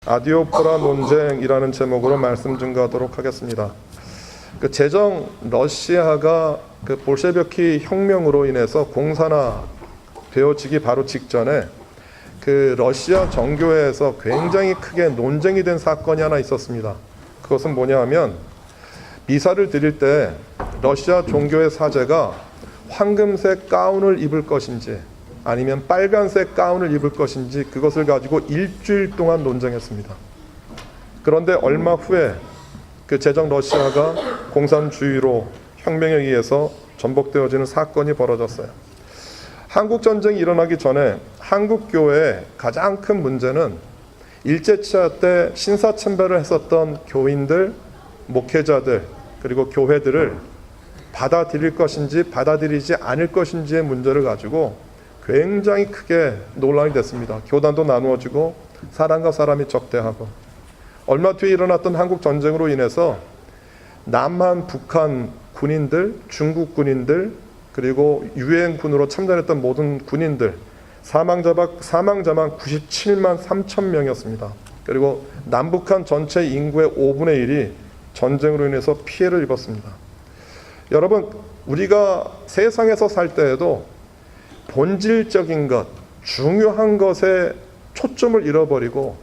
아디오포라 논쟁이라는 제목으로 말씀 증거하도록 하겠습니다. 제정 러시아가 볼셰비키 혁명으로 인해서 공산화 되어지기 바로 직전에 러시아 정교회에서 굉장히 크게 논쟁이 된 사건이 하나 있었습니다. 그것은 뭐냐 하면 미사를 드릴 때 러시아 종교의 사제가 황금색 가운을 입을 것인지 아니면 빨간색 가운을 입을 것인지 그것을 가지고 일주일 동안 논쟁했습니다. 그런데 얼마 후에 제정 러시아가 공산주의로 혁명에 의해서 전복되어지는 사건이 벌어졌어요. 한국전쟁이 일어나기 전에 한국교회의 가장 큰 문제는 일제치하 때 신사참배를 했었던 교인들, 목회자들, 그리고 교회들을 받아들일 것인지 받아들이지 않을 것인지의 문제를 가지고 굉장히 크게 논란이 됐습니다. 교단도 나누어지고 사람과 사람이 적대하고, 얼마 뒤에 일어났던 한국전쟁으로 인해서 남한, 북한 군인들, 중국 군인들, 그리고 유엔군으로 참전했던 모든 군인들 사망자만 97만 3천 명이었습니다. 그리고 남북한 전체 인구의 5분의 1이 전쟁으로 인해서 피해를 입었습니다. 여러분, 우리가 세상에서 살 때에도 본질적인 것, 중요한 것에 초점을 잃어버리고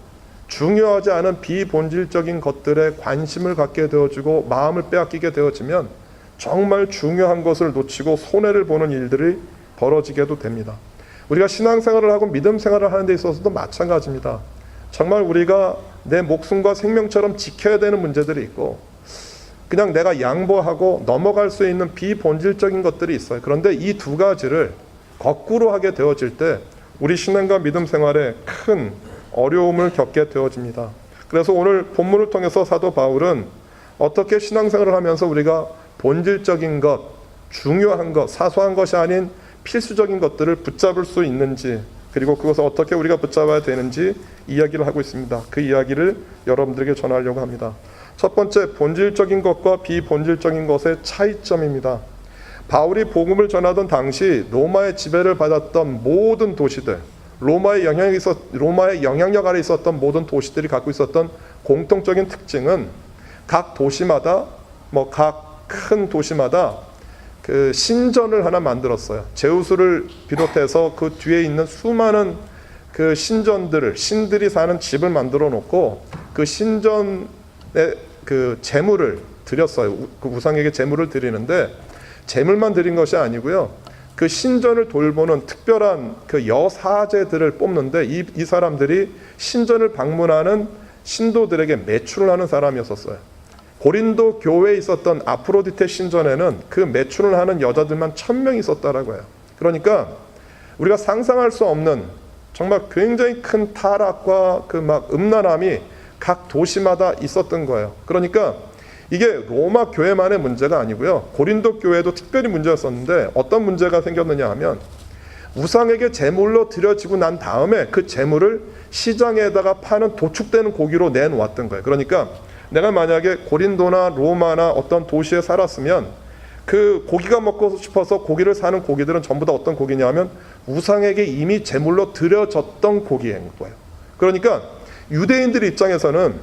중요하지 않은 비본질적인 것들에 관심을 갖게 되어지고 마음을 빼앗기게 되어지면 정말 중요한 것을 놓치고 손해를 보는 일들이 벌어지게도 됩니다. 우리가 신앙생활을 하고 믿음 생활을 하는 데 있어서도 마찬가지입니다. 정말 우리가 내 목숨과 생명처럼 지켜야 되는 문제들이 있고 그냥 내가 양보하고 넘어갈 수 있는 비본질적인 것들이 있어요. 그런데 이 두 가지를 거꾸로 하게 되어질 때 우리 신앙과 믿음 생활에 큰 어려움을 겪게 되어집니다. 그래서 오늘 본문을 통해서 사도 바울은 어떻게 신앙생활을 하면서 우리가 본질적인 것, 중요한 것, 사소한 것이 아닌 필수적인 것들을 붙잡을 수 있는지, 그리고 그것을 어떻게 우리가 붙잡아야 되는지 이야기를 하고 있습니다. 그 이야기를 여러분들에게 전하려고 합니다. 첫 번째, 본질적인 것과 비본질적인 것의 차이점입니다. 바울이 복음을 전하던 당시 로마의 지배를 받았던 모든 도시들, 로마의 영향력 아래 있었던 모든 도시들이 갖고 있었던 공통적인 특징은 각 도시마다, 각 큰 도시마다 신전을 하나 만들었어요. 제우스를 비롯해서 그 뒤에 있는 수많은 신들이 사는 집을 만들어 놓고 그 신전에 제물을 드렸어요. 그 우상에게 제물을 드리는데 제물만 드린 것이 아니고요. 그 신전을 돌보는 특별한 여사제들을 뽑는데 이 사람들이 신전을 방문하는 신도들에게 매출을 하는 사람이었어요. 고린도 교회에 있었던 아프로디테 신전에는 그 매출을 하는 여자들만 1000명이 있었다라고 해요. 그러니까 우리가 상상할 수 없는 정말 굉장히 큰 타락과 음란함이 각 도시마다 있었던 거예요. 그러니까 이게 로마 교회만의 문제가 아니고요. 고린도 교회도 특별히 문제였었는데 어떤 문제가 생겼느냐 하면 우상에게 제물로 드려지고 난 다음에 그 제물을 시장에다가 파는 도축되는 고기로 내놓았던 거예요. 그러니까 내가 만약에 고린도나 로마나 어떤 도시에 살았으면 그 고기가 먹고 싶어서 고기를 사는 고기들은 전부 다 어떤 고기냐면 우상에게 이미 제물로 드려졌던 고기인 거예요. 그러니까 유대인들 입장에서는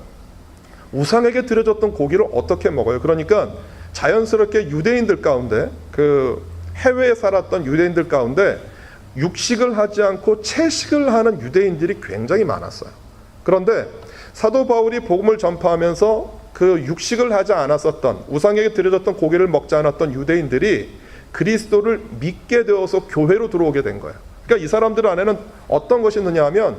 우상에게 드려졌던 고기를 어떻게 먹어요? 그러니까 자연스럽게 유대인들 가운데 해외에 살았던 유대인들 가운데 육식을 하지 않고 채식을 하는 유대인들이 굉장히 많았어요. 그런데 사도 바울이 복음을 전파하면서 그 육식을 하지 않았었던 우상에게 드려졌던 고기를 먹지 않았던 유대인들이 그리스도를 믿게 되어서 교회로 들어오게 된 거예요. 그러니까 이 사람들 안에는 어떤 것이 있느냐 하면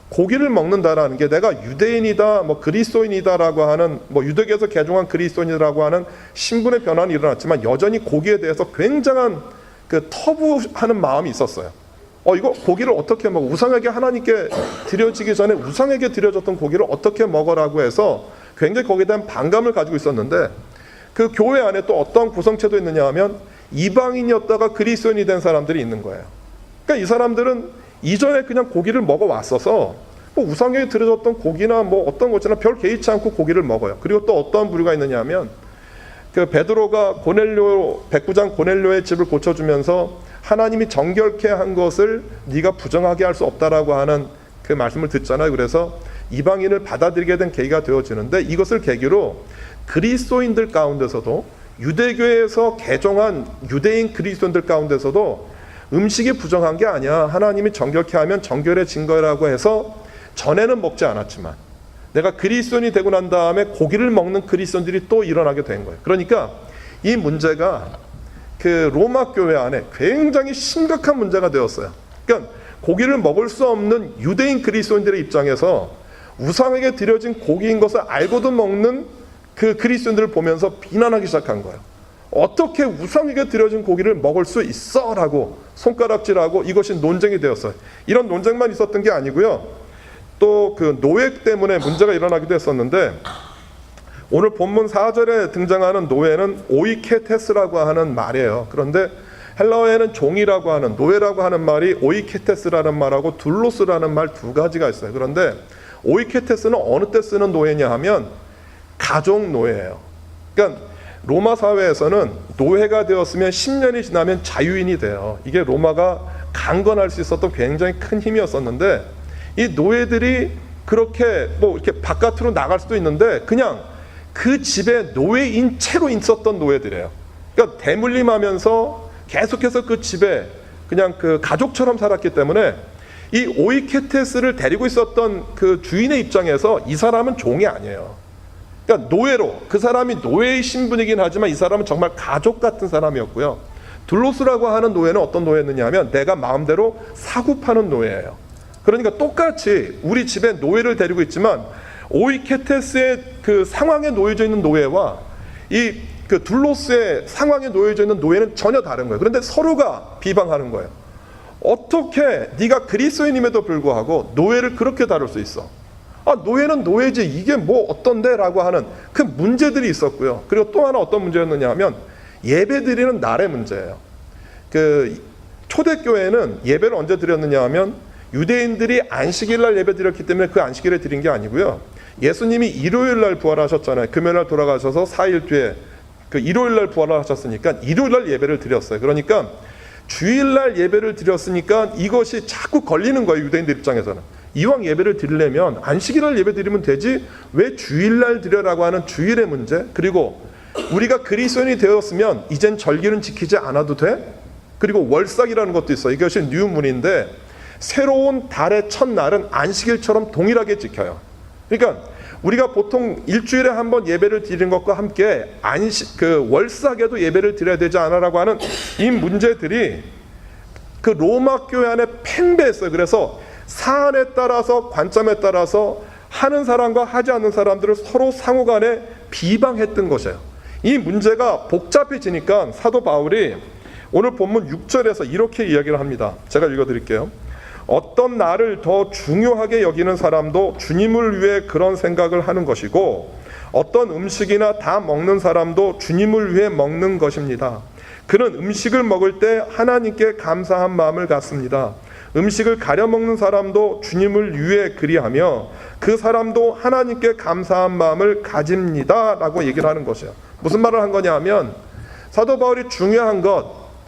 고기를 먹는다라는 게 내가 유대인이다, 그리스도인이다라고 하는 유대교에서 개종한 그리스도인이라고 하는 신분의 변화는 일어났지만 여전히 고기에 대해서 굉장한 터부하는 마음이 있었어요. 이거 고기를 어떻게 먹어? 우상에게 하나님께 드려지기 전에 우상에게 드려졌던 고기를 어떻게 먹어라고 해서 굉장히 거기에 대한 반감을 가지고 있었는데 그 교회 안에 또 어떤 구성체도 있느냐 하면 이방인이었다가 그리스도인이 된 사람들이 있는 거예요. 그러니까 이 사람들은 이전에 그냥 고기를 먹어왔어서 우상에게 드려졌던 고기나 어떤 것이나 별 개의치 않고 고기를 먹어요. 그리고 또 어떤 부류가 있느냐 하면 베드로가 백부장 고넬료의 집을 고쳐주면서 하나님이 정결케 한 것을 네가 부정하게 할 수 없다라고 하는 그 말씀을 듣잖아요. 그래서 이방인을 받아들이게 된 계기가 되어지는데, 이것을 계기로 그리스도인들 가운데서도, 유대교에서 개종한 유대인 그리스도인들 가운데서도 음식이 부정한 게 아니야, 하나님이 정결케 하면 정결의 증거라고 해서 전에는 먹지 않았지만 내가 그리스도인이 되고 난 다음에 고기를 먹는 그리스도인들이 또 일어나게 된 거예요. 그러니까 이 문제가 그 로마 교회 안에 굉장히 심각한 문제가 되었어요. 그러니까 고기를 먹을 수 없는 유대인 그리스도인들의 입장에서 우상에게 드려진 고기인 것을 알고도 먹는 그 그리스도인들을 보면서 비난하기 시작한 거예요. 어떻게 우상에게 드려진 고기를 먹을 수 있어? 라고 손가락질하고 이것이 논쟁이 되었어요. 이런 논쟁만 있었던 게 아니고요, 또 그 노예 때문에 문제가 일어나기도 했었는데, 오늘 본문 4절에 등장하는 노예는 오이케테스라고 하는 말이에요. 그런데 헬라어에는 종이라고 하는, 노예라고 하는 말이 오이케테스라는 말하고 둘로스라는 말 두 가지가 있어요. 그런데 오이케테스는 어느 때 쓰는 노예냐 하면 가족 노예예요. 그러니까 로마 사회에서는 노예가 되었으면 10년이 지나면 자유인이 돼요. 이게 로마가 강건할 수 있었던 굉장히 큰 힘이었었는데, 이 노예들이 그렇게 뭐 이렇게 바깥으로 나갈 수도 있는데 그냥 그 집에 노예인 채로 있었던 노예들이에요. 그러니까 대물림하면서 계속해서 그 집에 그냥 그 가족처럼 살았기 때문에 이 오이케테스를 데리고 있었던 그 주인의 입장에서 이 사람은 종이 아니에요. 그러니까 노예로, 그 사람이 노예의 신분이긴 하지만 이 사람은 정말 가족 같은 사람이었고요. 둘로스라고 하는 노예는 어떤 노예였느냐 하면 내가 마음대로 사고 파는 노예예요. 그러니까 똑같이 우리 집에 노예를 데리고 있지만 오이케테스의 그 상황에 놓여져 있는 노예와 이 그 둘로스의 상황에 놓여져 있는 노예는 전혀 다른 거예요. 그런데 서로가 비방하는 거예요. 어떻게 네가 그리스도인임에도 불구하고 노예를 그렇게 다룰 수 있어? 아, 노예는 노예지, 이게 뭐 어떤데? 라고 하는 그 문제들이 있었고요. 그리고 또 하나 어떤 문제였느냐 하면 예배 드리는 날의 문제예요. 그 초대교회는 예배를 언제 드렸느냐 하면 유대인들이 안식일 날 예배 드렸기 때문에 그 안식일에 드린 게 아니고요, 예수님이 일요일 날 부활하셨잖아요. 금요일 날 돌아가셔서 4일 뒤에 그 일요일 날 부활하셨으니까 일요일 날 예배를 드렸어요. 그러니까 주일 날 예배를 드렸으니까 이것이 자꾸 걸리는 거예요. 유대인들 입장에서는 이왕 예배를 드리려면 안식일 날 예배 드리면 되지 왜 주일 날 드려라고 하는 주일의 문제, 그리고 우리가 그리스도인이 되었으면 이젠 절기는 지키지 않아도 돼? 그리고 월삭이라는 것도 있어요. 이것이 뉴문인데 새로운 달의 첫날은 안식일처럼 동일하게 지켜요. 그러니까 우리가 보통 일주일에 한 번 예배를 드리는 것과 함께 그 월삭에도 예배를 드려야 되지 않아라고 하는 이 문제들이 그 로마 교회 안에 팽배했어요. 그래서 사안에 따라서, 관점에 따라서 하는 사람과 하지 않는 사람들을 서로 상호간에 비방했던 것이에요. 이 문제가 복잡해지니까 사도 바울이 오늘 본문 6절에서 이렇게 이야기를 합니다. 제가 읽어드릴게요. 어떤 나를 더 중요하게 여기는 사람도 주님을 위해 그런 생각을 하는 것이고, 어떤 음식이나 다 먹는 사람도 주님을 위해 먹는 것입니다. 그는 음식을 먹을 때 하나님께 감사한 마음을 갖습니다. 음식을 가려 먹는 사람도 주님을 위해 그리하며 그 사람도 하나님께 감사한 마음을 가집니다. 라고 얘기를 하는 것이에요. 무슨 말을 한 거냐 하면 사도 바울이 중요한 것,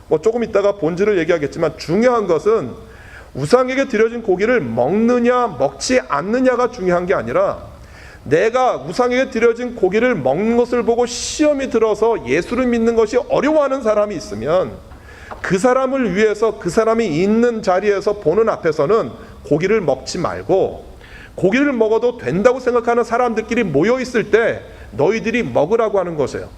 뭐 조금 이따가 본질을 얘기하겠지만 중요한 것은 우상에게 드려진 고기를 먹느냐 먹지 않느냐가 중요한 게 아니라 내가 우상에게 드려진 고기를 먹는 것을 보고 시험이 들어서 예수를 믿는 것이 어려워하는 사람이 있으면 그 사람을 위해서 그 사람이 있는 자리에서 보는 앞에서는 고기를 먹지 말고, 고기를 먹어도 된다고 생각하는 사람들끼리 모여 있을 때 너희들이 먹으라고 하는 것이에요.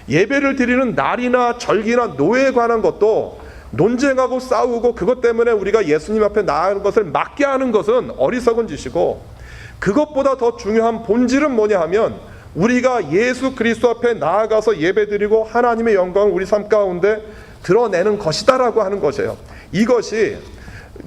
예배를 드리는 날이나 절기나 노예에 관한 것도 논쟁하고 싸우고 그것 때문에 우리가 예수님 앞에 나아가는 것을 막게 하는 것은 어리석은 짓이고, 그것보다 더 중요한 본질은 뭐냐 하면 우리가 예수 그리스도 앞에 나아가서 예배드리고 하나님의 영광을 우리 삶 가운데 드러내는 것이다라고 하는 것이에요. 이것이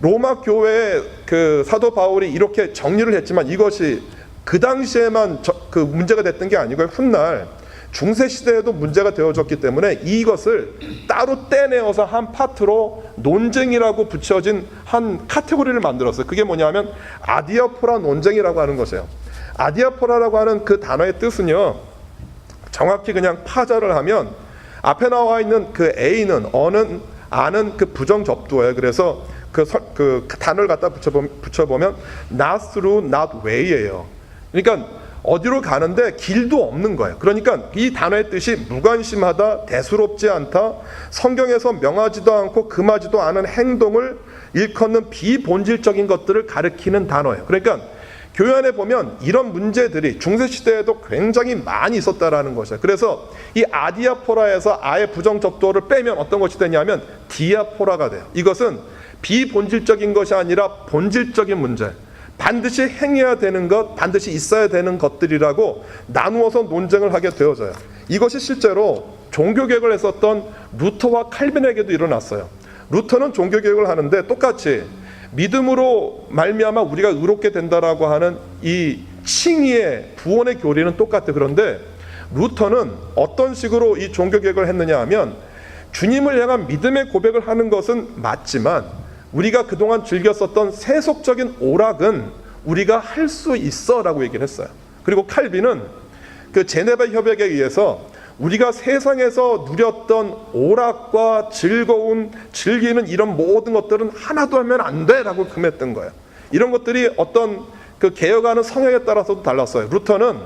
로마 교회의 그 사도 바울이 이렇게 정리를 했지만 이것이 그 당시에만 그 문제가 됐던 게 아니고 훗날 중세 시대에도 문제가 되어졌기 때문에 이것을 따로 떼내어서 한 파트로 논쟁이라고 붙여진 한 카테고리를 만들었어요. 그게 뭐냐면 아디아포라 논쟁이라고 하는 것이에요. 아디아포라라고 하는 그 단어의 뜻은요, 정확히 그냥 파자를 하면 앞에 나와 있는 그 A는 아는 그 부정 접두어예요. 그래서 그 단어를 갖다 붙여보면 not through, not way예요. 그러니까 어디로 가는데 길도 없는 거예요. 그러니까 이 단어의 뜻이 무관심하다, 대수롭지 않다, 성경에서 명하지도 않고 금하지도 않은 행동을 일컫는 비본질적인 것들을 가리키는 단어예요. 그러니까 교회 안에 보면 이런 문제들이 중세시대에도 굉장히 많이 있었다라는 것이에요. 그래서 이 아디아포라에서 아예 부정적도를 빼면 어떤 것이 되냐면 디아포라가 돼요. 이것은 비본질적인 것이 아니라 본질적인 문제, 반드시 행해야 되는 것, 반드시 있어야 되는 것들이라고 나누어서 논쟁을 하게 되어져요. 이것이 실제로 종교개혁을 했었던 루터와 칼빈에게도 일어났어요. 루터는 종교개혁을 하는데 똑같이 믿음으로 말미암아 우리가 의롭게 된다라고 하는 이 칭의의 구원의 교리는 똑같아요. 그런데 루터는 어떤 식으로 이 종교개혁을 했느냐 하면 주님을 향한 믿음의 고백을 하는 것은 맞지만 우리가 그동안 즐겼었던 세속적인 오락은 우리가 할 수 있어 라고 얘기를 했어요. 그리고 칼빈은 그 제네바 협약에 의해서 우리가 세상에서 누렸던 오락과 즐거운 즐기는 이런 모든 것들은 하나도 하면 안 돼 라고 금했던 거예요. 이런 것들이 어떤 그 개혁하는 성향에 따라서도 달랐어요. 루터는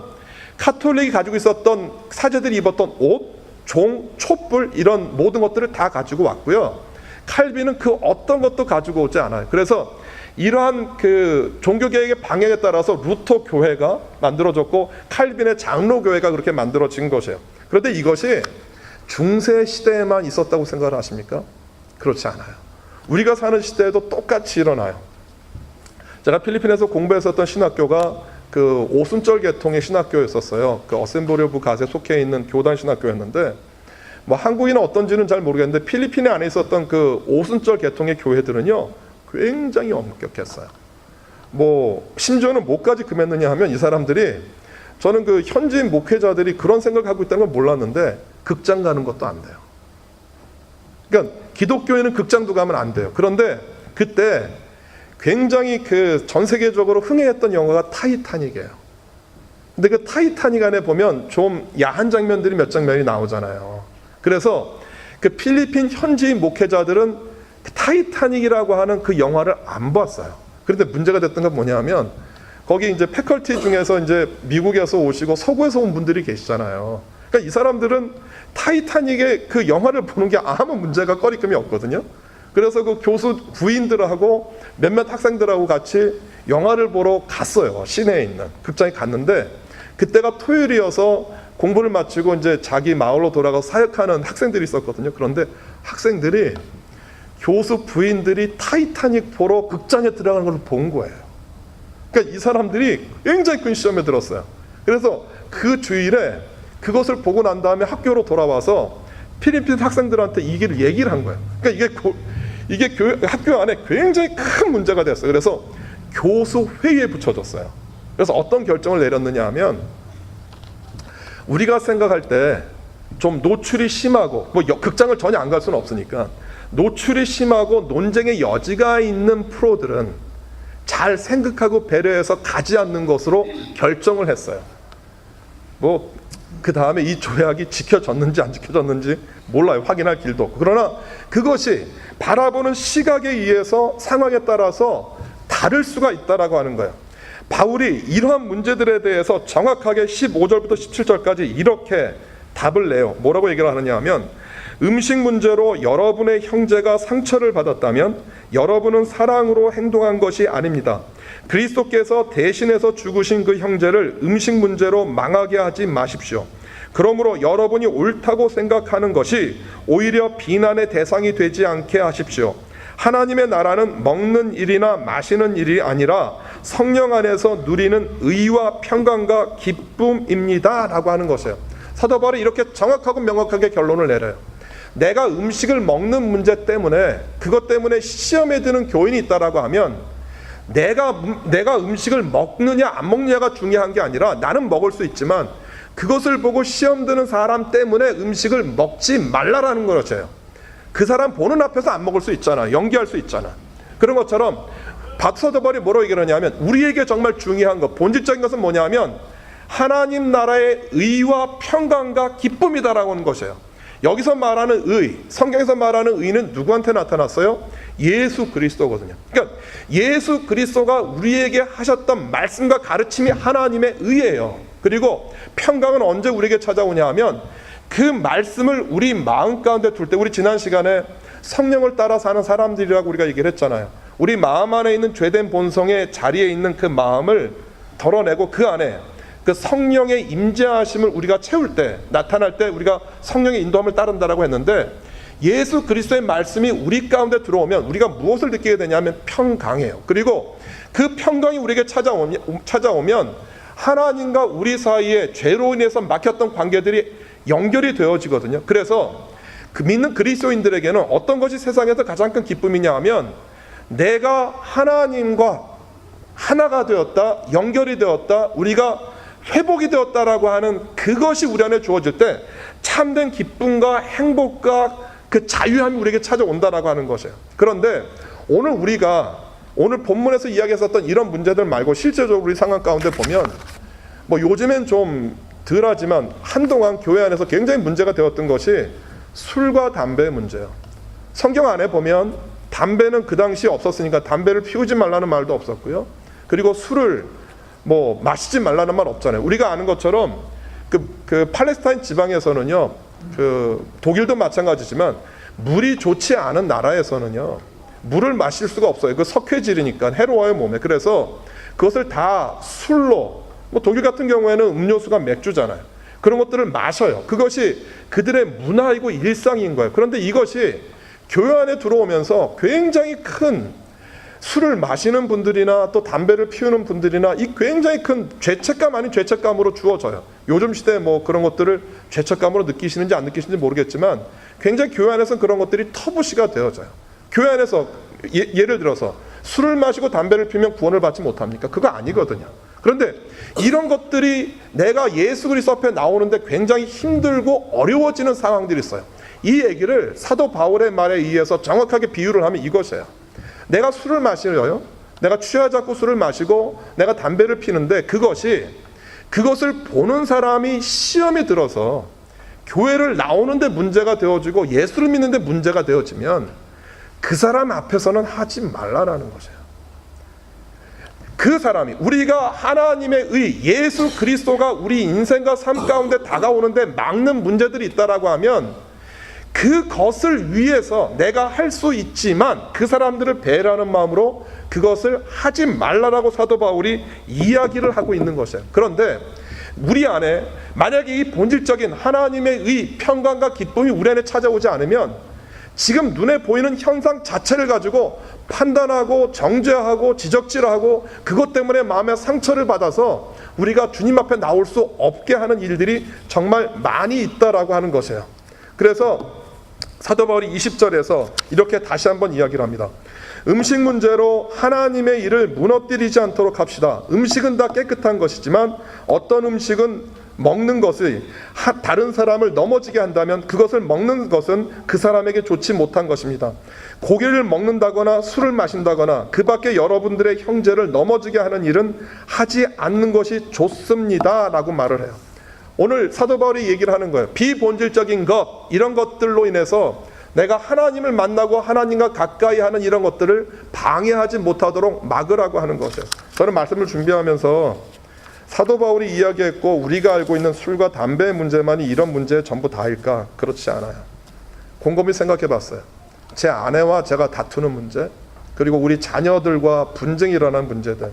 카톨릭이 가지고 있었던 사제들이 입었던 옷, 종, 촛불 이런 모든 것들을 다 가지고 왔고요. 칼빈은 그 어떤 것도 가지고 오지 않아요. 그래서 이러한 그 종교개혁의 방향에 따라서 루터 교회가 만들어졌고 칼빈의 장로교회가 그렇게 만들어진 것이에요. 그런데 이것이 중세 시대에만 있었다고 생각을 하십니까? 그렇지 않아요. 우리가 사는 시대에도 똑같이 일어나요. 제가 필리핀에서 공부했었던 신학교가 그 오순절 계통의 신학교였었어요. 그 어셈블리 오브 갓에 속해 있는 교단 신학교였는데 뭐 한국이나 어떤지는 잘 모르겠는데 필리핀에 안에 있었던 그 오순절 계통의 교회들은요 굉장히 엄격했어요. 뭐 심지어는 뭐까지 금했느냐 하면 이 사람들이, 저는 그 현지인 목회자들이 그런 생각을 하고 있다는 걸 몰랐는데 극장 가는 것도 안 돼요. 그러니까 기독교인은 극장도 가면 안 돼요. 그런데 그때 굉장히 그 전 세계적으로 흥행했던 영화가 타이타닉이에요. 근데 그 타이타닉 안에 보면 좀 야한 장면들이 몇 장면이 나오잖아요. 그래서 그 필리핀 현지인 목회자들은 타이타닉이라고 하는 그 영화를 안 봤어요. 그런데 문제가 됐던 건 뭐냐면 거기 이제 패컬티 중에서 이제 미국에서 오시고 서구에서 온 분들이 계시잖아요. 그러니까 이 사람들은 타이타닉의 그 영화를 보는 게 아무 문제가 거리낌이 없거든요. 그래서 그 교수 부인들하고 몇몇 학생들하고 같이 영화를 보러 갔어요. 시내에 있는 극장에 갔는데 그때가 토요일이어서 공부를 마치고 이제 자기 마을로 돌아가서 사역하는 학생들이 있었거든요. 그런데 학생들이 교수 부인들이 타이타닉 보러 극장에 들어가는 걸 본 거예요. 그러니까 이 사람들이 굉장히 큰 시험에 들었어요. 그래서 그 주일에 그것을 보고 난 다음에 학교로 돌아와서 필리핀 학생들한테 이게 얘기를 한 거예요. 그러니까 이게 학교 안에 굉장히 큰 문제가 됐어요. 그래서 교수 회의에 붙여졌어요. 그래서 어떤 결정을 내렸느냐 하면 우리가 생각할 때 좀 노출이 심하고 뭐 극장을 전혀 안 갈 수는 없으니까 노출이 심하고 논쟁의 여지가 있는 프로들은 잘 생각하고 배려해서 가지 않는 것으로 결정을 했어요. 뭐 그 다음에 이 조약이 지켜졌는지 안 지켜졌는지 몰라요. 확인할 길도 없고. 그러나 그것이 바라보는 시각에 의해서 상황에 따라서 다를 수가 있다라고 하는 거예요. 바울이 이러한 문제들에 대해서 정확하게 15절부터 17절까지 이렇게 답을 내요. 뭐라고 얘기를 하느냐 하면 음식 문제로 여러분의 형제가 상처를 받았다면 여러분은 사랑으로 행동한 것이 아닙니다. 그리스도께서 대신해서 죽으신 그 형제를 음식 문제로 망하게 하지 마십시오. 그러므로 여러분이 옳다고 생각하는 것이 오히려 비난의 대상이 되지 않게 하십시오. 하나님의 나라는 먹는 일이나 마시는 일이 아니라 성령 안에서 누리는 의와 평강과 기쁨입니다 라고 하는 것이에요. 사도 바울이 이렇게 정확하고 명확하게 결론을 내려요. 내가 음식을 먹는 문제 때문에 그것 때문에 시험에 드는 교인이 있다라고 하면 내가 음식을 먹느냐 안 먹느냐가 중요한 게 아니라 나는 먹을 수 있지만 그것을 보고 시험 드는 사람 때문에 음식을 먹지 말라라는 거죠. 그 사람 보는 앞에서 안 먹을 수 있잖아. 연기할 수 있잖아. 그런 것처럼 사도 바울이 뭐라고 얘기하냐면 우리에게 정말 중요한 것, 본질적인 것은 뭐냐면 하나님 나라의 의와 평강과 기쁨이다라고 하는 것이에요. 여기서 말하는 의, 성경에서 말하는 의는 누구한테 나타났어요? 예수 그리스도거든요. 그러니까 예수 그리스도가 우리에게 하셨던 말씀과 가르침이 하나님의 의예요. 그리고 평강은 언제 우리에게 찾아오냐 하면 그 말씀을 우리 마음 가운데 둘 때, 우리 지난 시간에 성령을 따라 사는 사람들이라고 우리가 얘기를 했잖아요. 우리 마음 안에 있는 죄된 본성의 자리에 있는 그 마음을 덜어내고 그 안에 그 성령의 임재하심을 우리가 채울 때, 나타날 때 우리가 성령의 인도함을 따른다라고 했는데, 예수 그리스도의 말씀이 우리 가운데 들어오면 우리가 무엇을 느끼게 되냐면 평강이에요. 그리고 그 평강이 우리에게 찾아오면 하나님과 우리 사이에 죄로 인해서 막혔던 관계들이 연결이 되어지거든요. 그래서 그 믿는 그리스도인들에게는 어떤 것이 세상에서 가장 큰 기쁨이냐 하면, 내가 하나님과 하나가 되었다, 연결이 되었다, 우리가 회복이 되었다라고 하는 그것이 우리 안에 주어질 때 참된 기쁨과 행복과 그 자유함이 우리에게 찾아온다라고 하는 것이에요. 그런데 오늘 본문에서 이야기했었던 이런 문제들 말고 실제적으로 우리 상황 가운데 보면, 뭐 요즘엔 좀 덜하지만 한동안 교회 안에서 굉장히 문제가 되었던 것이 술과 담배의 문제예요. 성경 안에 보면 담배는 그 당시에 없었으니까 담배를 피우지 말라는 말도 없었고요. 그리고 술을 뭐 마시지 말라는 말 없잖아요. 우리가 아는 것처럼 그 팔레스타인 지방에서는요, 그 독일도 마찬가지지만 물이 좋지 않은 나라에서는요, 물을 마실 수가 없어요. 그 석회질이니까 해로워요, 몸에. 그래서 그것을 다 술로, 뭐 독일 같은 경우에는 음료수가 맥주잖아요. 그런 것들을 마셔요. 그것이 그들의 문화이고 일상인 거예요. 그런데 이것이 교회 안에 들어오면서 굉장히 큰 술을 마시는 분들이나 또 담배를 피우는 분들이나 이 굉장히 큰 죄책감 아닌 죄책감으로 주어져요. 요즘 시대에 뭐 그런 것들을 죄책감으로 느끼시는지 안 느끼시는지 모르겠지만 굉장히 교회 안에서는 그런 것들이 터부시가 되어져요. 교회 안에서 예를 들어서 술을 마시고 담배를 피우면 구원을 받지 못합니까? 그거 아니거든요. 그런데 이런 것들이 내가 예수 그리스도 앞에 나오는데 굉장히 힘들고 어려워지는 상황들이 있어요. 이 얘기를 사도 바울의 말에 의해서 정확하게 비유를 하면 이것이에요. 내가 술을 마시려요. 내가 취하지 않고 술을 마시고 내가 담배를 피는데 그것을 보는 사람이 시험에 들어서 교회를 나오는데 문제가 되어지고 예수를 믿는데 문제가 되어지면 그 사람 앞에서는 하지 말라라는 것이에요. 그 사람이, 우리가 하나님의 의, 예수 그리스도가 우리 인생과 삶 가운데 다가오는데 막는 문제들이 있다라고 하면 그것을 위해서 내가 할 수 있지만 그 사람들을 배려하는 마음으로 그것을 하지 말라라고 사도 바울이 이야기를 하고 있는 것이에요. 그런데 우리 안에 만약에 이 본질적인 하나님의 의, 평강과 기쁨이 우리 안에 찾아오지 않으면 지금 눈에 보이는 현상 자체를 가지고 판단하고 정죄하고 지적질하고 그것 때문에 마음의 상처를 받아서 우리가 주님 앞에 나올 수 없게 하는 일들이 정말 많이 있다라고 하는 것이에요. 그래서 사도 바울이 20절에서 이렇게 다시 한번 이야기를 합니다. 음식 문제로 하나님의 일을 무너뜨리지 않도록 합시다. 음식은 다 깨끗한 것이지만 어떤 음식은 먹는 것이 다른 사람을 넘어지게 한다면 그것을 먹는 것은 그 사람에게 좋지 못한 것입니다. 고기를 먹는다거나 술을 마신다거나 그 밖에 여러분들의 형제를 넘어지게 하는 일은 하지 않는 것이 좋습니다 라고 말을 해요. 오늘 사도 바울이 얘기를 하는 거예요. 비본질적인 것, 이런 것들로 인해서 내가 하나님을 만나고 하나님과 가까이 하는 이런 것들을 방해하지 못하도록 막으라고 하는 것이에요. 저는 말씀을 준비하면서 사도 바울이 이야기했고 우리가 알고 있는 술과 담배의 문제만이 이런 문제의 전부 다일까? 그렇지 않아요. 곰곰이 생각해 봤어요. 제 아내와 제가 다투는 문제, 그리고 우리 자녀들과 분쟁이 일어나는 문제들,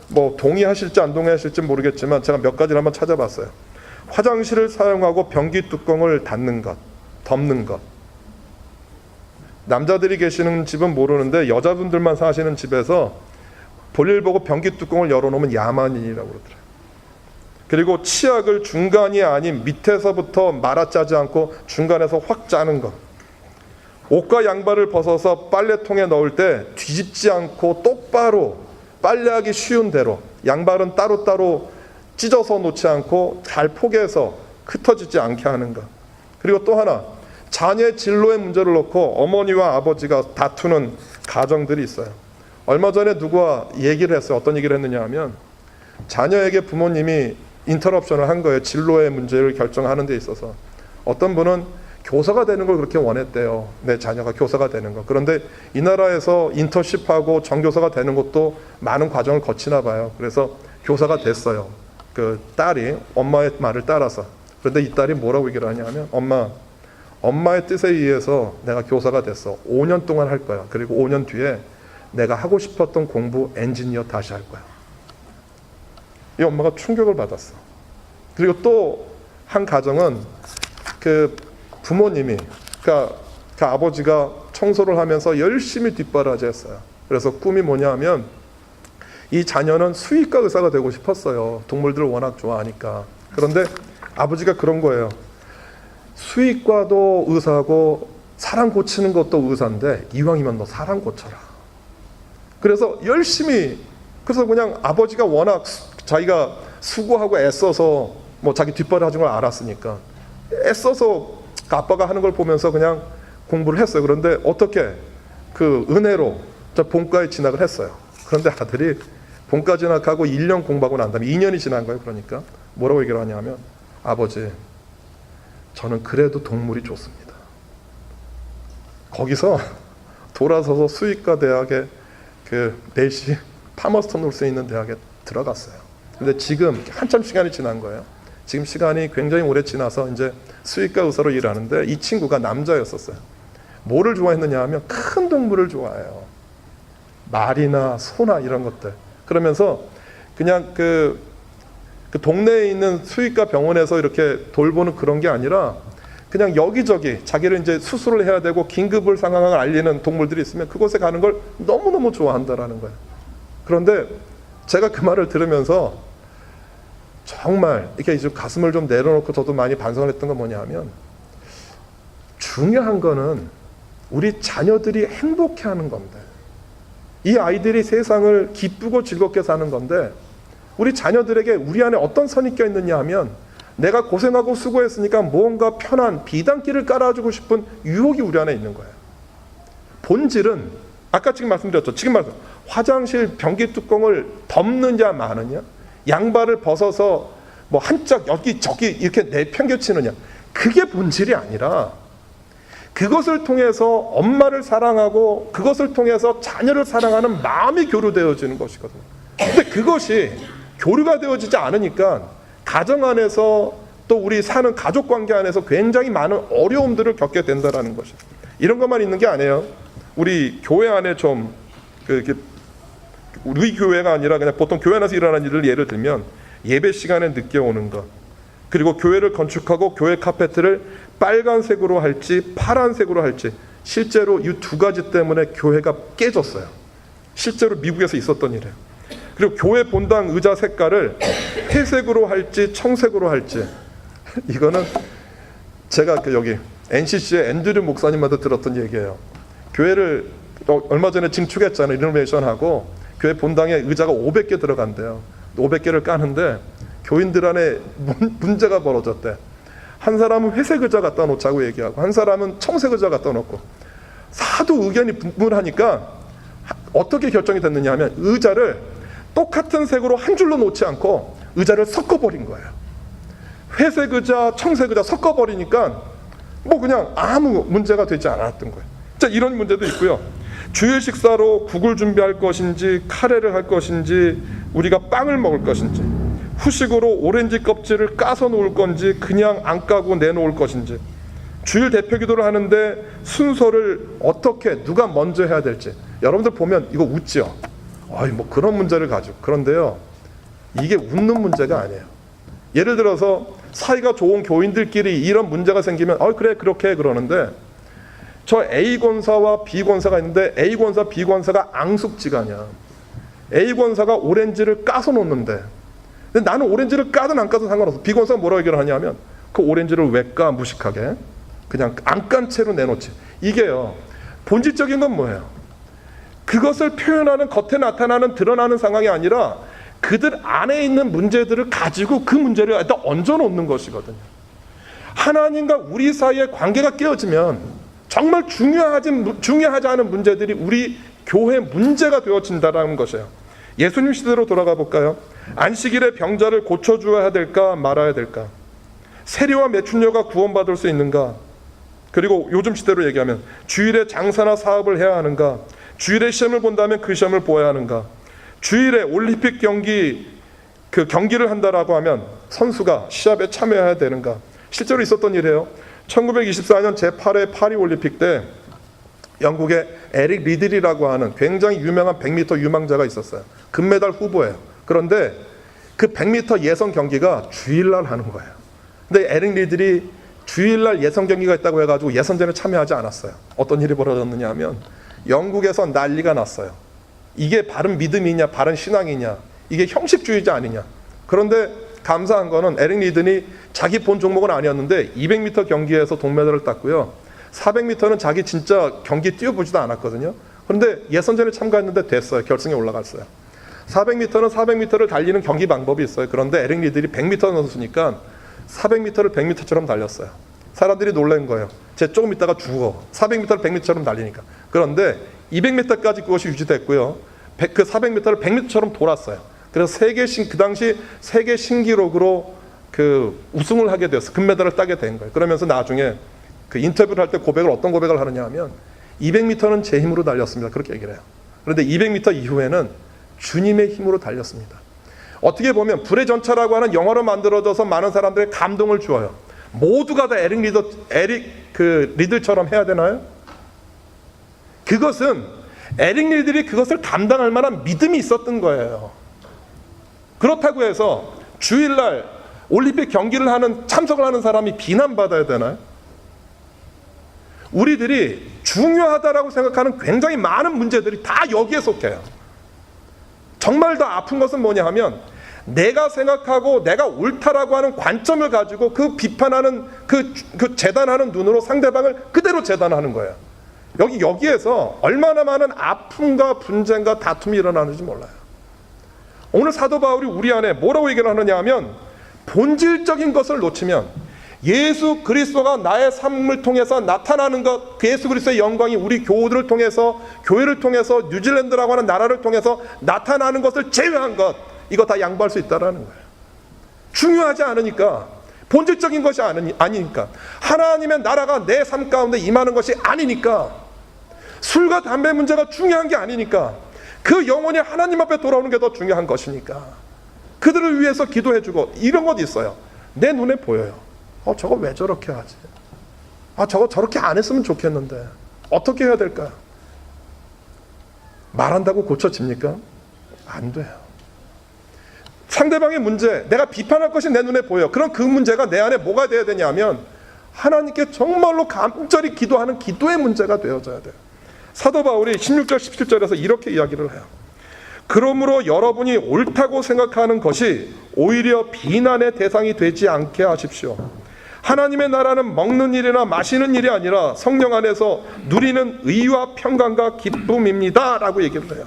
뭐 동의하실지 안 동의하실지 모르겠지만 제가 몇 가지를 한번 찾아봤어요. 화장실을 사용하고 변기 뚜껑을 닫는 것, 덮는 것. 남자들이 계시는 집은 모르는데 여자분들만 사시는 집에서 볼일 보고 변기 뚜껑을 열어놓으면 야만인이라고 그러더라고요. 그리고 치약을 중간이 아닌 밑에서부터 말아 짜지 않고 중간에서 확 짜는 것. 옷과 양말을 벗어서 빨래통에 넣을 때 뒤집지 않고 똑바로 빨래하기 쉬운 대로 양말은 따로따로 찢어서 놓지 않고 잘 포개서 흩어지지 않게 하는 것. 그리고 또 하나, 자녀의 진로의 문제를 놓고 어머니와 아버지가 다투는 가정들이 있어요. 얼마 전에 누구와 얘기를 했어요. 어떤 얘기를 했느냐 하면 자녀에게 부모님이 인터럽션을 한 거예요. 진로의 문제를 결정하는 데 있어서. 어떤 분은 교사가 되는 걸 그렇게 원했대요. 내 자녀가 교사가 되는 거. 그런데 이 나라에서 인턴십하고 정교사가 되는 것도 많은 과정을 거치나 봐요. 그래서 교사가 됐어요. 그 딸이 엄마의 말을 따라서. 그런데 이 딸이 뭐라고 얘기를 하냐면, 엄마의 뜻에 의해서 내가 교사가 됐어. 5년 동안 할 거야. 그리고 5년 뒤에 내가 하고 싶었던 공부 엔지니어 다시 할 거야. 이 엄마가 충격을 받았어. 그리고 또 한 가정은 그 부모님이, 그러니까 그 아버지가 청소를 하면서 열심히 뒷바라지했어요. 그래서 꿈이 뭐냐 하면 이 자녀는 수의과 의사가 되고 싶었어요. 동물들을 워낙 좋아하니까. 그런데 아버지가 그런 거예요. 수의과도 의사고 사람 고치는 것도 의사인데 이왕이면 너 사람 고쳐라. 그래서 열심히, 그래서 그냥 아버지가 워낙 자기가 수고하고 애써서 뭐 자기 뒷바라진 걸 알았으니까 애써서 아빠가 하는 걸 보면서 그냥 공부를 했어요. 그런데 어떻게 그 은혜로 저 본과에 진학을 했어요. 그런데 아들이 본과 진학하고 1년 공부하고 난 다음에 2년이 지난 거예요. 그러니까 뭐라고 얘기를 하냐면, 아버지, 저는 그래도 동물이 좋습니다. 거기서 돌아서서 수의과 대학에 그 내시 파머스턴 올 수 있는 대학에 들어갔어요. 근데 지금 한참 시간이 지난 거예요. 지금 시간이 굉장히 오래 지나서 이제 수의과 의사로 일하는데, 이 친구가 남자였었어요. 뭐를 좋아했느냐 하면 큰 동물을 좋아해요. 말이나 소나 이런 것들. 그러면서 그냥 그 동네에 있는 수의과 병원에서 이렇게 돌보는 그런 게 아니라 그냥 여기저기 자기를 이제 수술을 해야 되고 긴급을 상황을 알리는 동물들이 있으면 그곳에 가는 걸 너무너무 좋아한다라는 거예요. 그런데 제가 그 말을 들으면서 정말 이렇게 좀 가슴을 좀 내려놓고 저도 많이 반성을 했던 건 뭐냐 하면, 중요한 거는 우리 자녀들이 행복해하는 건데, 이 아이들이 세상을 기쁘고 즐겁게 사는 건데, 우리 자녀들에게 우리 안에 어떤 선이 껴있느냐 하면, 내가 고생하고 수고했으니까 뭔가 편한 비단길을 깔아주고 싶은 유혹이 우리 안에 있는 거예요. 본질은 아까 지금 말씀드렸죠. 화장실 변기 뚜껑을 덮느냐 마느냐, 양발을 벗어서 뭐 한짝 여기 저기 이렇게 내팽개치느냐, 그게 본질이 아니라 그것을 통해서 엄마를 사랑하고 그것을 통해서 자녀를 사랑하는 마음이 교류되어지는 것이거든요. 근데 그것이 교류가 되어지지 않으니까 가정 안에서 또 우리 사는 가족 관계 안에서 굉장히 많은 어려움들을 겪게 된다는 것이에요. 이런 것만 있는 게 아니에요. 우리 교회 안에 좀 우리 교회가 아니라 그냥 보통 교회 안에서 일어나는 일을 예를 들면, 예배 시간에 늦게 오는 것, 그리고 교회를 건축하고 교회 카페트를 빨간색으로 할지 파란색으로 할지, 실제로 이 두 가지 때문에 교회가 깨졌어요. 실제로 미국에서 있었던 일이에요. 그리고 교회 본당 의자 색깔을 회색으로 할지 청색으로 할지, 이거는 제가 여기 NCC의 앤드류 목사님한테 들었던 얘기예요. 교회를 얼마 전에 증축했잖아요. 리노베이션하고 교회 본당에 의자가 500개 들어간대요. 500개를 까는데 교인들 안에 문제가 벌어졌대. 한 사람은 회색 의자 갖다 놓자고 얘기하고, 한 사람은 청색 의자 갖다 놓고, 사도 의견이 분분하니까 어떻게 결정이 됐느냐 하면, 의자를 똑같은 색으로 한 줄로 놓지 않고 의자를 섞어버린 거예요. 회색 의자, 청색 의자 섞어버리니까 뭐 그냥 아무 문제가 되지 않았던 거예요. 자, 이런 문제도 있고요. 주일 식사로 국을 준비할 것인지 카레를 할 것인지 우리가 빵을 먹을 것인지, 후식으로 오렌지 껍질을 까서 놓을 건지 그냥 안 까고 내놓을 것인지, 주일 대표 기도를 하는데 순서를 어떻게 누가 먼저 해야 될지. 여러분들 보면 이거 웃죠. 뭐 그런 문제를 가지고. 그런데요, 이게 웃는 문제가 아니에요. 예를 들어서 사이가 좋은 교인들끼리 이런 문제가 생기면 그래 그렇게 해 그러는데, 저 A 권사와 B 권사가 있는데 A 권사, B 권사가 앙숙지간이야. A 권사가 오렌지를 까서 놓는데, 근데 나는 오렌지를 까든 안 까든 상관없어. B 권사가 뭐라고 얘기를 하냐면, 그 오렌지를 왜 까, 무식하게 그냥 안 깐 채로 내놓지. 이게요, 본질적인 건 뭐예요? 그것을 표현하는, 겉에 나타나는, 드러나는 상황이 아니라 그들 안에 있는 문제들을 가지고 그 문제를 일단 얹어놓는 것이거든요. 하나님과 우리 사이의 관계가 깨어지면 정말 중요하지 않은 문제들이 우리 교회 문제가 되어진다는 것이에요. 예수님 시대로 돌아가 볼까요? 안식일에 병자를 고쳐주어야 될까 말아야 될까? 세리와 매춘녀가 구원받을 수 있는가? 그리고 요즘 시대로 얘기하면 주일에 장사나 사업을 해야 하는가, 주일에 시험을 본다면 그 시험을 보아야 하는가, 주일에 올림픽 경기를 한다라고 하면 선수가 시합에 참여해야 되는가. 실제로 있었던 일이에요. 1924년 제8회 파리올림픽 때 영국의 에릭 리들이라고 하는 굉장히 유명한 100m 유망자가 있었어요. 금메달 후보예요. 그런데 그 100m 예선 경기가 주일날 하는 거예요. 근데 에릭 리들이 주일날 예선 경기가 있다고 해가지고 예선전에 참여하지 않았어요. 어떤 일이 벌어졌느냐 하면 영국에서 난리가 났어요. 이게 바른 믿음이냐, 바른 신앙이냐, 이게 형식주의자 아니냐. 그런데 감사한 거는 에릭 리든이 자기 본 종목은 아니었는데 200m 경기에서 동메달을 땄고요. 400m는 자기 진짜 경기 뛰어보지도 않았거든요. 그런데 예선전에 참가했는데 됐어요. 결승에 올라갔어요. 400m는 400m를 달리는 경기 방법이 있어요. 그런데 에릭 리든이 100m 선수니까 400m를 100m처럼 달렸어요. 사람들이 놀란 거예요. 쟤 조금 있다가 죽어. 400m를 100m처럼 달리니까. 그런데 200m까지 그것이 유지됐고요. 그 400m를 100m처럼 돌았어요. 그래서 그 당시 세계 신기록으로 우승을 하게 되었어요. 금메달을 따게 된 거예요. 그러면서 나중에 인터뷰를 할 때 어떤 고백을 하느냐 하면 200m는 제 힘으로 달렸습니다. 그렇게 얘기를 해요. 그런데 200m 이후에는 주님의 힘으로 달렸습니다. 어떻게 보면 불의 전차라고 하는 영화로 만들어져서 많은 사람들의 감동을 주어요. 모두가 다 에릭 리들처럼 해야 되나요? 그것은 에릭 리들이 그것을 감당할 만한 믿음이 있었던 거예요. 그렇다고 해서 주일날 올림픽 경기를 참석을 하는 사람이 비난받아야 되나요? 우리들이 중요하다라고 생각하는 굉장히 많은 문제들이 다 여기에 속해요. 정말 더 아픈 것은 뭐냐 하면 내가 생각하고 내가 옳다라고 하는 관점을 가지고 비판하는 재단하는 눈으로 상대방을 그대로 재단하는 거예요. 여기에서 얼마나 많은 아픔과 분쟁과 다툼이 일어나는지 몰라요. 오늘 사도 바울이 우리 안에 뭐라고 얘기를 하느냐 하면 본질적인 것을 놓치면 예수 그리스도가 나의 삶을 통해서 나타나는 것, 그 예수 그리스도의 영광이 우리 교우들을 통해서, 교회를 통해서, 뉴질랜드라고 하는 나라를 통해서 나타나는 것을 제외한 것, 이거 다 양보할 수 있다라는 거예요. 중요하지 않으니까, 본질적인 것이 아니니까, 하나님의 나라가 내 삶 가운데 임하는 것이 아니니까, 술과 담배 문제가 중요한 게 아니니까, 그 영혼이 하나님 앞에 돌아오는 게 더 중요한 것이니까 그들을 위해서 기도해주고, 이런 것도 있어요. 내 눈에 보여요. 저거 왜 저렇게 하지? 저거 저렇게 안 했으면 좋겠는데 어떻게 해야 될까요? 말한다고 고쳐집니까? 안 돼요. 상대방의 문제, 내가 비판할 것이 내 눈에 보여. 그럼 그 문제가 내 안에 뭐가 되어야 되냐면 하나님께 정말로 간절히 기도하는 기도의 문제가 되어져야 돼요. 사도 바울이 16절 17절에서 이렇게 이야기를 해요. 그러므로 여러분이 옳다고 생각하는 것이 오히려 비난의 대상이 되지 않게 하십시오. 하나님의 나라는 먹는 일이나 마시는 일이 아니라 성령 안에서 누리는 의와 평강과 기쁨입니다 라고 얘기를 해요.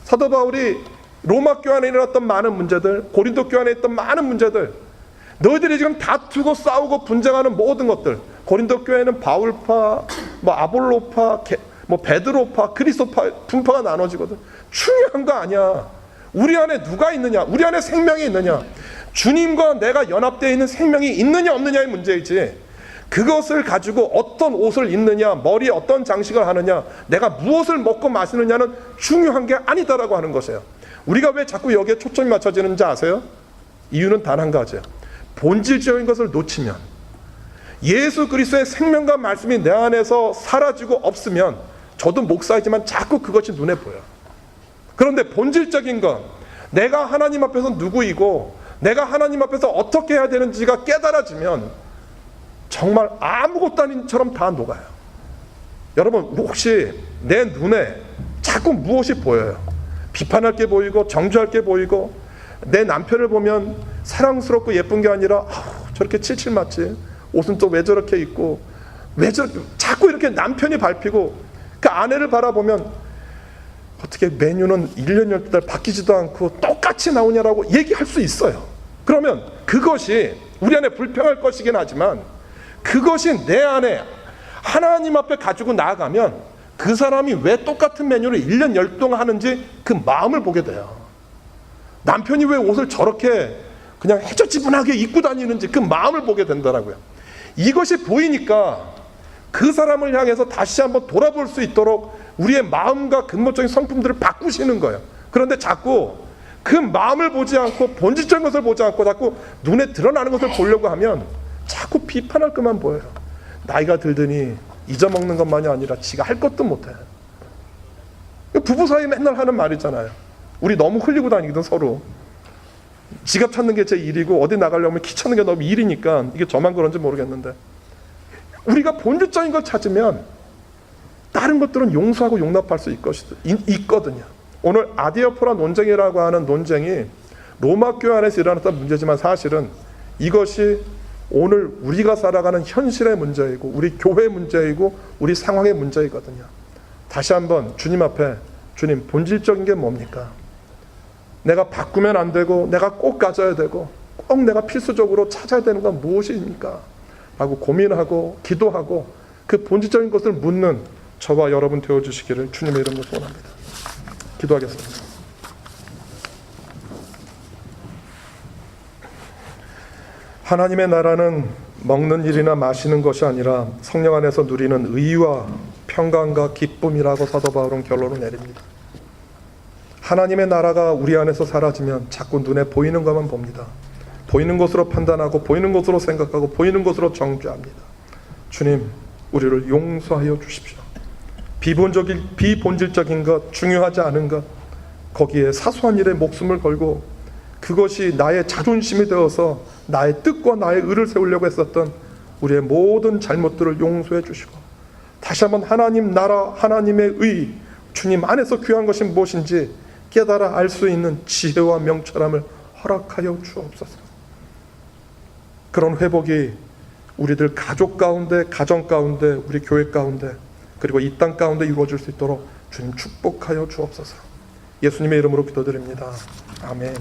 사도 바울이 로마 교회 안에 일어났던 많은 문제들, 고린도 교회 안에 있던 많은 문제들, 너희들이 지금 다투고 싸우고 분쟁하는 모든 것들, 고린도 교회는 바울파, 아볼로파, 베드로파, 그리스도파 분파가 나눠지거든. 중요한 거 아니야. 우리 안에 누가 있느냐, 우리 안에 생명이 있느냐, 주님과 내가 연합되어 있는 생명이 있느냐 없느냐의 문제이지, 그것을 가지고 어떤 옷을 입느냐, 머리에 어떤 장식을 하느냐, 내가 무엇을 먹고 마시느냐는 중요한 게 아니다라고 하는 것이에요. 우리가 왜 자꾸 여기에 초점이 맞춰지는지 아세요? 이유는 단 한 가지예요. 본질적인 것을 놓치면, 예수 그리스도의 생명과 말씀이 내 안에서 사라지고 없으면, 저도 목사이지만 자꾸 그것이 눈에 보여요. 그런데 본질적인 건 내가 하나님 앞에서 누구이고 내가 하나님 앞에서 어떻게 해야 되는지가 깨달아지면 정말 아무것도 아닌처럼 다 녹아요. 여러분, 혹시 내 눈에 자꾸 무엇이 보여요? 비판할 게 보이고 정죄할 게 보이고, 내 남편을 보면 사랑스럽고 예쁜 게 아니라 저렇게 칠칠 맞지, 옷은 또 왜 저렇게 입고, 왜 저렇게 자꾸 이렇게 남편이 밟히고, 그 아내를 바라보면 어떻게 메뉴는 1년 12달 바뀌지도 않고 똑같이 나오냐라고 얘기할 수 있어요. 그러면 그것이 우리 안에 불평할 것이긴 하지만, 그것이 내 안에 하나님 앞에 가지고 나아가면 그 사람이 왜 똑같은 메뉴를 1년 10동안 하는지 그 마음을 보게 돼요. 남편이 왜 옷을 저렇게 그냥 해저지분하게 입고 다니는지 그 마음을 보게 된다라고요. 이것이 보이니까 그 사람을 향해서 다시 한번 돌아볼 수 있도록 우리의 마음과 근본적인 성품들을 바꾸시는 거예요. 그런데 자꾸 그 마음을 보지 않고 본질적인 것을 보지 않고 자꾸 눈에 드러나는 것을 보려고 하면 자꾸 비판할 것만 보여요. 나이가 들더니 잊어먹는 것만이 아니라 지가 할 것도 못해. 부부 사이에 맨날 하는 말이잖아요. 우리 너무 흘리고 다니거든 서로. 지갑 찾는 게 제 일이고 어디 나가려면 키 찾는 게 너무 일이니까 이게 저만 그런지 모르겠는데, 우리가 본질적인 걸 찾으면 다른 것들은 용서하고 용납할 수 있거든요. 오늘 아디아포라 논쟁이라고 하는 논쟁이 로마 교회 안에서 일어났던 문제지만 사실은 이것이 오늘 우리가 살아가는 현실의 문제이고 우리 교회의 문제이고 우리 상황의 문제이거든요. 다시 한번 주님 앞에, 주님, 본질적인 게 뭡니까? 내가 바꾸면 안 되고 내가 꼭 가져야 되고 꼭 내가 필수적으로 찾아야 되는 건 무엇입니까? 라고 고민하고 기도하고 그 본질적인 것을 묻는 저와 여러분 되어주시기를 주님의 이름으로 소원합니다. 기도하겠습니다. 하나님의 나라는 먹는 일이나 마시는 것이 아니라 성령 안에서 누리는 의와 평강과 기쁨이라고 사도 바울은 결론을 내립니다. 하나님의 나라가 우리 안에서 사라지면 자꾸 눈에 보이는 것만 봅니다. 보이는 것으로 판단하고 보이는 것으로 생각하고 보이는 것으로 정죄합니다. 주님, 우리를 용서하여 주십시오. 비본질적인 것, 중요하지 않은 것, 거기에 사소한 일에 목숨을 걸고 그것이 나의 자존심이 되어서 나의 뜻과 나의 의를 세우려고 했었던 우리의 모든 잘못들을 용서해 주시고 다시 한번 하나님 나라, 하나님의 의, 주님 안에서 귀한 것이 무엇인지 깨달아 알 수 있는 지혜와 명철함을 허락하여 주옵소서. 그런 회복이 우리들 가족 가운데, 가정 가운데, 우리 교회 가운데, 그리고 이 땅 가운데 이루어질 수 있도록 주님 축복하여 주옵소서. 예수님의 이름으로 기도드립니다. 아멘.